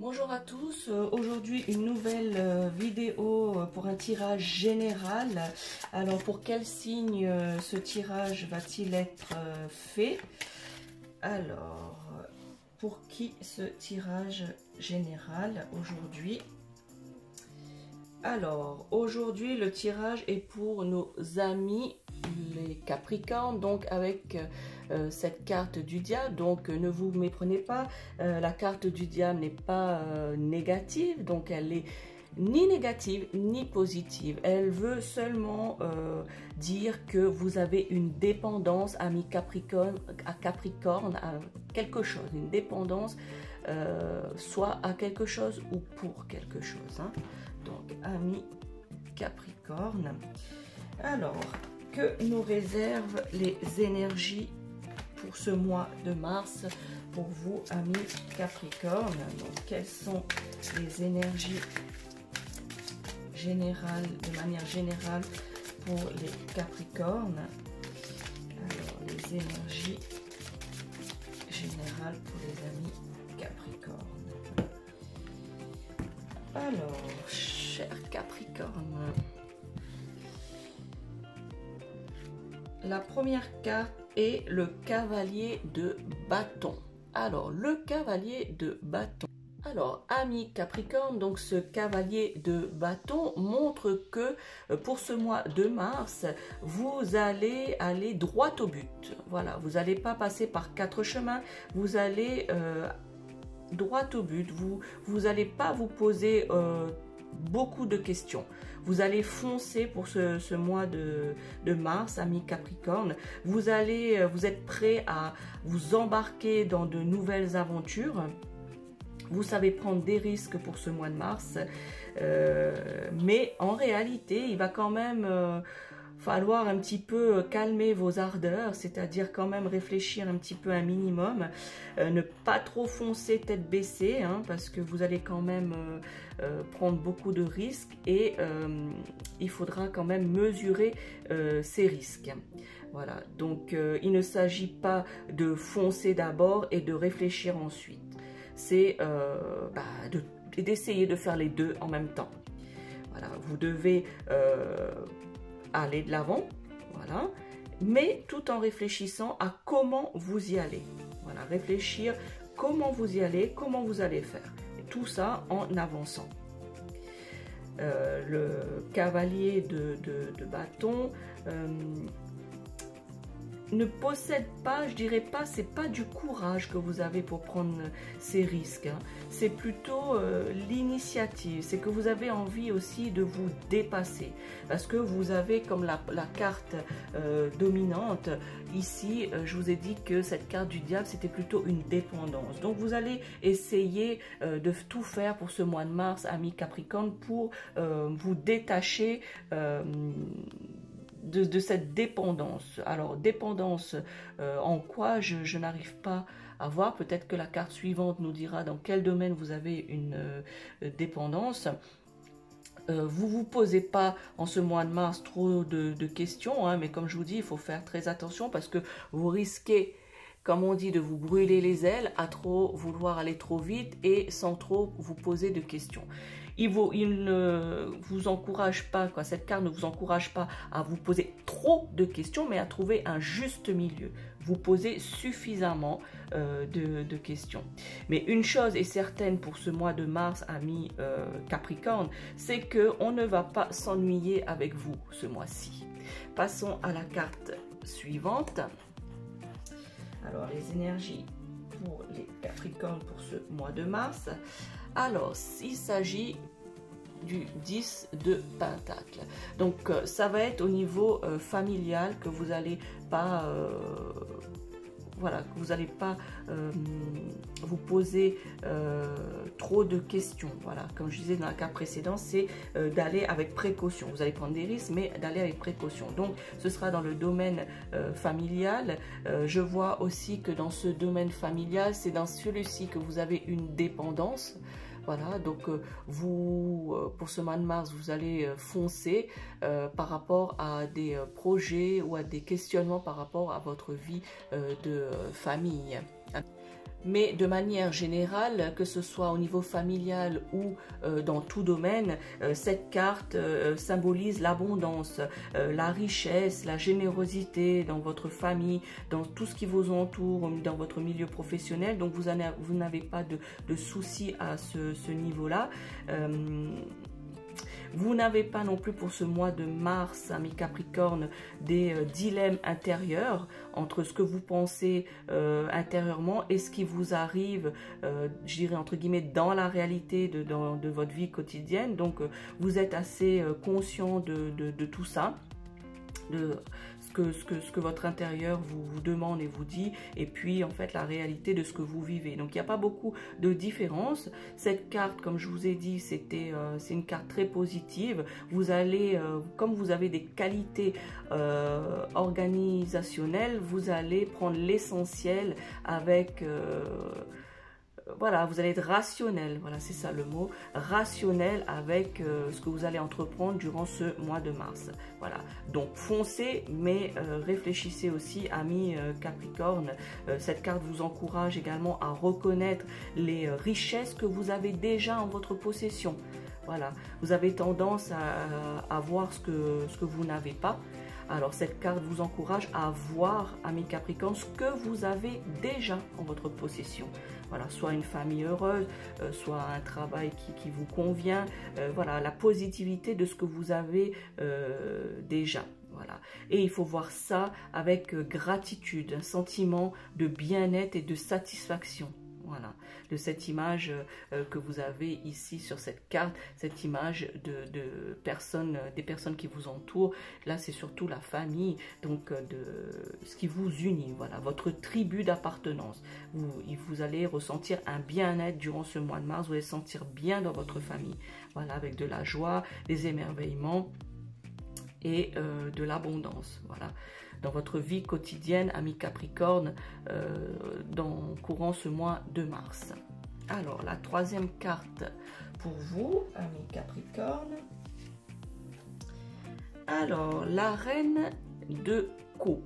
Bonjour à tous, aujourd'hui une nouvelle vidéo pour un tirage général. Alors pour quel signe ce tirage va-t-il être fait? Alors pour qui ce tirage général aujourd'hui? Alors aujourd'hui le tirage est pour nos amis les Capricornes, donc avec cette carte du diable. Donc ne vous méprenez pas, la carte du diable n'est pas négative, donc elle est ni négative ni positive. Elle veut seulement dire que vous avez une dépendance à Capricorne, à quelque chose, une dépendance soit à quelque chose ou pour quelque chose, hein. Donc ami Capricorne. Alors que nous réservent les énergies pour ce mois de mars pour vous, amis Capricorne? Donc, quelles sont les énergies générales, de manière générale, pour les Capricornes? Alors, les énergies générales pour les amis Capricorne. Alors, cher Capricorne, la première carte est le cavalier de bâton. Alors, le cavalier de bâton. Alors, ami Capricorne, donc ce cavalier de bâton montre que pour ce mois de mars, vous allez aller droit au but. Voilà, vous n'allez pas passer par quatre chemins, vous allez droit au but. Vous n'allez pas vous poser beaucoup de questions. Vous allez foncer pour ce mois de mars, amis Capricorne. Vous êtes prêt à vous embarquer dans de nouvelles aventures. Vous savez prendre des risques pour ce mois de mars. Mais en réalité, il va quand même falloir un petit peu calmer vos ardeurs, c'est-à-dire quand même réfléchir un petit peu un minimum, ne pas trop foncer tête baissée, hein, parce que vous allez quand même prendre beaucoup de risques et il faudra quand même mesurer ces risques. Voilà, donc il ne s'agit pas de foncer d'abord et de réfléchir ensuite, c'est d'essayer de faire les deux en même temps. Voilà, vous devez aller de l'avant, voilà, mais tout en réfléchissant à comment vous y allez. Voilà, réfléchir comment vous y allez, comment vous allez faire. Et tout ça en avançant. Le cavalier de bâton ne possède pas, je dirais pas, c'est pas du courage que vous avez pour prendre ces risques, hein. C'est plutôt l'initiative, c'est que vous avez envie aussi de vous dépasser, parce que vous avez comme la carte dominante ici, je vous ai dit que cette carte du diable c'était plutôt une dépendance, donc vous allez essayer de tout faire pour ce mois de mars, amis Capricorne, pour vous détacher de cette dépendance. Alors, dépendance en quoi, je n'arrive pas à voir. Peut-être que la carte suivante nous dira dans quel domaine vous avez une dépendance. Vous vous posez pas en ce mois de mars trop de questions, hein, mais comme je vous dis, il faut faire très attention parce que vous risquez, comme on dit, de vous brûler les ailes à trop vouloir aller trop vite et sans trop vous poser de questions. Il ne vous encourage pas, quoi. Cette carte ne vous encourage pas à vous poser trop de questions, mais à trouver un juste milieu. Vous posez suffisamment de questions. Mais une chose est certaine pour ce mois de mars, amis Capricorne, c'est qu'on ne va pas s'ennuyer avec vous ce mois-ci. Passons à la carte suivante. Alors, les énergies pour les Capricornes pour ce mois de mars. Alors, il s'agit du 10 de Pentacle. Donc, ça va être au niveau familial que vous n'allez pas... voilà, que vous n'allez pas vous poser trop de questions. Voilà, comme je disais dans la carte précédente, c'est d'aller avec précaution. Vous allez prendre des risques, mais d'aller avec précaution. Donc, ce sera dans le domaine familial. Je vois aussi que dans ce domaine familial, c'est dans celui-ci que vous avez une dépendance. Voilà, donc pour ce mois de mars, vous allez foncer par rapport à des projets ou à des questionnements par rapport à votre vie de famille. Mais de manière générale, que ce soit au niveau familial ou dans tout domaine, cette carte symbolise l'abondance, la richesse, la générosité dans votre famille, dans tout ce qui vous entoure, dans votre milieu professionnel. Donc vous n'avez pas de soucis à ce niveau-là. Vous n'avez pas non plus pour ce mois de mars, amis Capricorne, des dilemmes intérieurs entre ce que vous pensez intérieurement et ce qui vous arrive, je dirais entre guillemets, dans la réalité de votre vie quotidienne. Donc vous êtes assez conscient de tout ça, de ce que votre intérieur vous demande et vous dit, et puis en fait la réalité de ce que vous vivez. Donc il n'y a pas beaucoup de différence. Cette carte, comme je vous ai dit, c'est une carte très positive. Vous allez, comme vous avez des qualités organisationnelles, vous allez prendre l'essentiel avec... voilà, vous allez être rationnel, voilà, c'est ça le mot, rationnel avec ce que vous allez entreprendre durant ce mois de mars. Voilà, donc foncez, mais réfléchissez aussi, amis Capricorne. Cette carte vous encourage également à reconnaître les richesses que vous avez déjà en votre possession. Voilà, vous avez tendance à voir ce que vous n'avez pas. Alors cette carte vous encourage à voir, amis Capricorne, ce que vous avez déjà en votre possession. Voilà, soit une famille heureuse, soit un travail qui vous convient. Voilà, la positivité de ce que vous avez déjà. Voilà. Et il faut voir ça avec gratitude, un sentiment de bien-être et de satisfaction. Voilà, de cette image que vous avez ici sur cette carte, cette image de personnes, des personnes qui vous entourent. Là, c'est surtout la famille, donc ce qui vous unit, voilà, votre tribu d'appartenance. Vous allez ressentir un bien-être durant ce mois de mars, vous allez sentir bien dans votre famille, voilà, avec de la joie, des émerveillements et de l'abondance, voilà. Dans votre vie quotidienne, amis Capricorne, courant ce mois de mars. Alors, la troisième carte pour vous, amis Capricorne. Alors, la reine de coupe.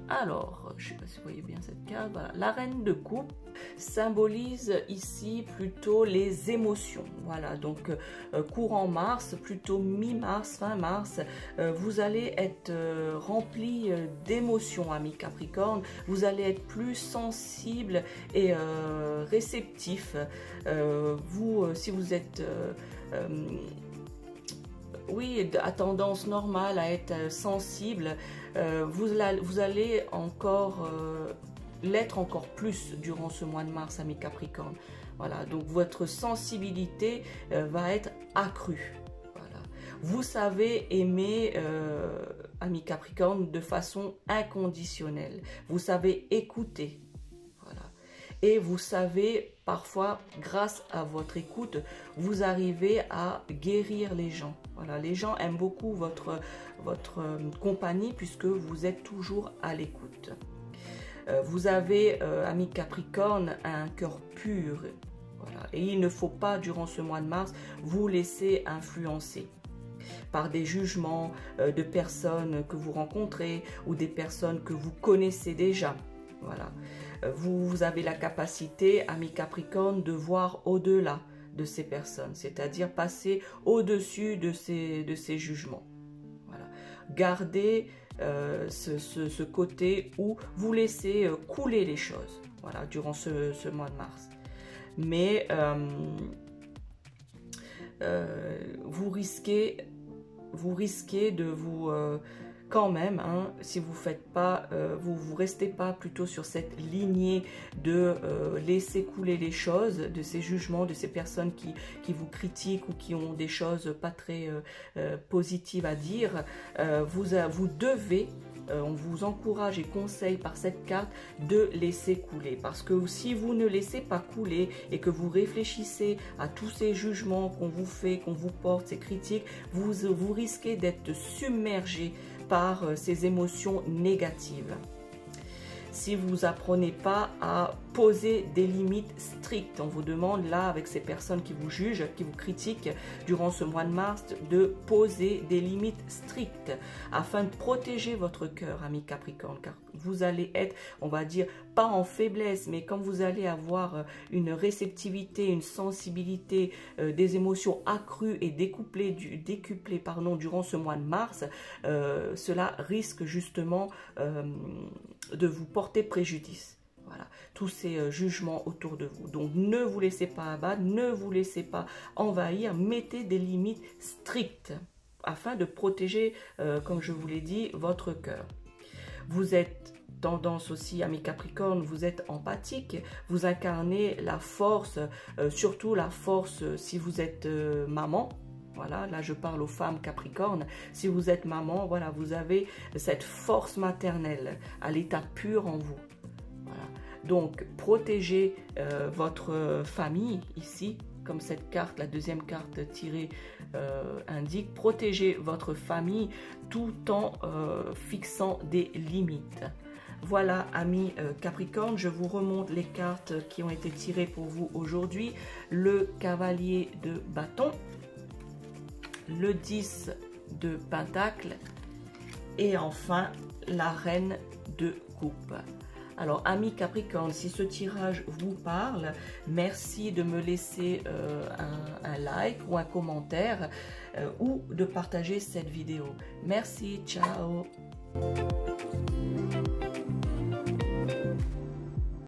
Alors, je ne sais pas si vous voyez bien cette carte. Voilà. La reine de coupe symbolise ici plutôt les émotions. Voilà, donc courant mars, plutôt mi-mars, fin mars, vous allez être rempli d'émotions, amis Capricorne. Vous allez être plus sensible et réceptif. Si vous êtes... oui, à tendance normale à être sensible, vous allez encore l'être encore plus durant ce mois de mars, amis Capricorne. Voilà, donc votre sensibilité va être accrue. Voilà. Vous savez aimer, amis Capricorne, de façon inconditionnelle. Vous savez écouter. Voilà. Et vous savez, parfois, grâce à votre écoute, vous arrivez à guérir les gens. Voilà, les gens aiment beaucoup votre compagnie puisque vous êtes toujours à l'écoute. Vous avez, amis Capricorne, un cœur pur. Voilà, et il ne faut pas, durant ce mois de mars, vous laisser influencer par des jugements de personnes que vous rencontrez ou des personnes que vous connaissez déjà. Voilà. Vous avez la capacité, amis Capricorne, de voir au-delà de ces personnes, c'est-à-dire passer au-dessus de ces jugements. Voilà. Gardez ce côté où vous laissez couler les choses, voilà, durant ce mois de mars. Mais vous risquez de vous... quand même, hein, si vous faites pas, vous restez pas plutôt sur cette lignée de laisser couler les choses, de ces jugements, de ces personnes qui vous critiquent ou qui ont des choses pas très positives à dire. Vous devez, on vous encourage et conseille par cette carte de laisser couler. Parce que si vous ne laissez pas couler et que vous réfléchissez à tous ces jugements qu'on vous fait, qu'on vous porte, ces critiques, vous risquez d'être submergé par ces émotions négatives. Si vous apprenez pas à poser des limites strictes. On vous demande là, avec ces personnes qui vous jugent, qui vous critiquent durant ce mois de mars, de poser des limites strictes afin de protéger votre cœur, ami Capricorne, car vous allez être, on va dire, pas en faiblesse, mais quand vous allez avoir une réceptivité, une sensibilité, des émotions accrues et décuplées durant ce mois de mars, cela risque justement de vous porter préjudice. Voilà, tous ces jugements autour de vous. Donc, ne vous laissez pas abattre, ne vous laissez pas envahir, mettez des limites strictes afin de protéger, comme je vous l'ai dit, votre cœur. Vous êtes tendance aussi, ami Capricorne, vous êtes empathique, vous incarnez la force, surtout la force si vous êtes maman. Voilà, là je parle aux femmes Capricorne. Si vous êtes maman, voilà, vous avez cette force maternelle à l'état pur en vous. Voilà. Donc, protégez votre famille ici, comme cette carte, la deuxième carte tirée indique. Protégez votre famille tout en fixant des limites. Voilà, amis Capricorne, je vous remonte les cartes qui ont été tirées pour vous aujourd'hui. Le cavalier de bâton, le 10 de pentacle et enfin la reine de coupe. Alors, amis Capricorne, si ce tirage vous parle, merci de me laisser un like ou un commentaire ou de partager cette vidéo. Merci, ciao.